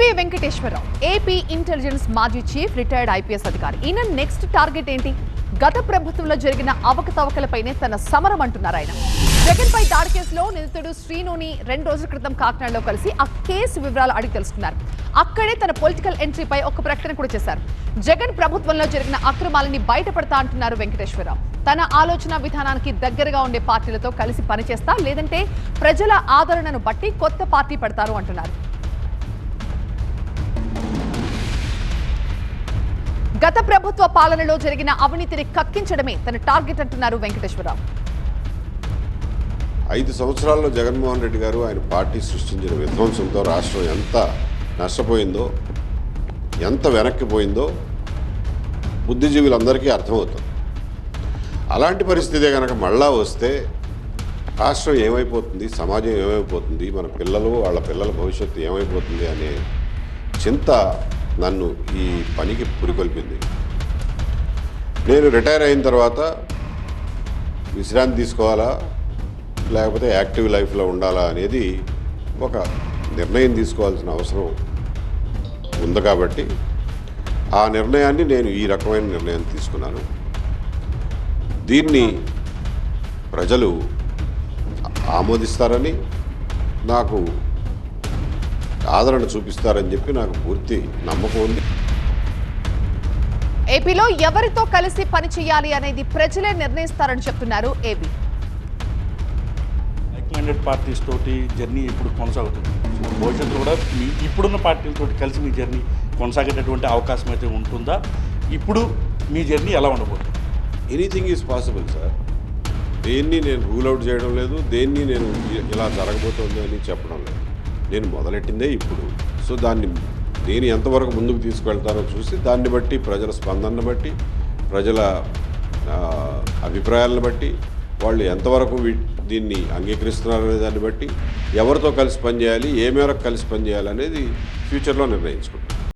AB Venkateswararao AP intelligence మాజీ chief retired IPS అధికారి. ఈయన నెక్స్ట్ టార్గెట్ ఏంటి? గత ప్రభుత్వంలో జరిగిన అవకతవకలపైనే తన సమరం అంటున్నారు ఆయన. జగన్ పై దాడి కేసులో నిందితుడు శ్రీనుని 2 రోజుల క్రితం కాకినాడలో కలిసి ఆ కేసు వివరాలు అడిగి తెలుసుకున్నారు. అక్కడే తన పొలిటికల్ ఎంట్రీపై ఒక ప్రకటన కూడా చేశారు. జగన్ ప్రభుత్వంలో జరిగిన అక్రమాలని బయటపడతా అంటున్నారు వెంకటేశ్వరరావు. తన ఆలోచన విధానానికి దగ్గరగా ఉండే పార్టీలతో కలిసి పనిచేస్తా, లేదంటే ప్రజల ఆదరణను బట్టి కొత్త పార్టీ పెడతారు అంటున్నారు. గత ప్రభుత్వ పాలనలో జరిగిన అవినీతిని కక్కించడమే తన టార్గెట్ అంటున్నారు వెంకటేశ్వరరావు. 5 సంవత్సరాల్లో జగన్మోహన్ రెడ్డి గారు ఆయన పార్టీ సృష్టించిన విధ్వంసంతో రాష్ట్రం ఎంత నష్టపోయిందో, ఎంత వెనక్కిపోయిందో బుద్ధిజీవులందరికీ అర్థమవుతుంది. అలాంటి పరిస్థితే కనుక మళ్ళా వస్తే రాష్ట్రం ఏమైపోతుంది, సమాజం ఏమైపోతుంది, మన పిల్లలు వాళ్ళ పిల్లల భవిష్యత్తు ఏమైపోతుంది అనే చింత నన్ను ఈ పనికి పురికొల్పింది. నేను రిటైర్ అయిన తర్వాత విశ్రాంతి తీసుకోవాలా లేకపోతే యాక్టివ్ లైఫ్లో ఉండాలా అనేది ఒక నిర్ణయం తీసుకోవాల్సిన అవసరం ఉంది. కాబట్టి ఆ నిర్ణయాన్ని నేను ఈ రకమైన నిర్ణయం తీసుకున్నాను. దీన్ని ప్రజలు ఆమోదిస్తారని, నాకు ఆదరణ చూపిస్తారని చెప్పి నాకు పూర్తి నమ్మకం ఉంది. ఏపీలో ఎవరితో కలిసి పని చేయాలి అనేది ప్రజలే నిర్ణయిస్తారని చెప్తున్నారు ఏబీ. లైక్ మైండెడ్ పార్టీస్ తోటి జర్నీ ఇప్పుడు కొనసాగుతుంది. భవిష్యత్తులో కూడా మీ ఇప్పుడున్న పార్టీలతో కలిసి మీ జర్నీ కొనసాగేటటువంటి అవకాశం అయితే ఉంటుందా? ఇప్పుడు మీ జర్నీ ఎలా ఉండబోతుంది? Anything is possible sir. దేన్ని నేను రూల్ అవుట్ చేయడం లేదు, దేన్ని నేను ఇలా జరగబోతుంది అని చెప్పడం లేదు. నేను మొదలెట్టిందే ఇప్పుడు. సో నేను ఎంతవరకు ముందుకు తీసుకువెళ్తానో చూసి దాన్ని బట్టి, ప్రజల స్పందనను బట్టి, ప్రజల అభిప్రాయాలను బట్టి, వాళ్ళు ఎంతవరకు దీన్ని అంగీకరిస్తున్నారనే దాన్ని బట్టి ఎవరితో కలిసి పనిచేయాలి, ఏ మేరకు కలిసి పనిచేయాలి అనేది ఫ్యూచర్లో నిర్ణయించుకుంటాం.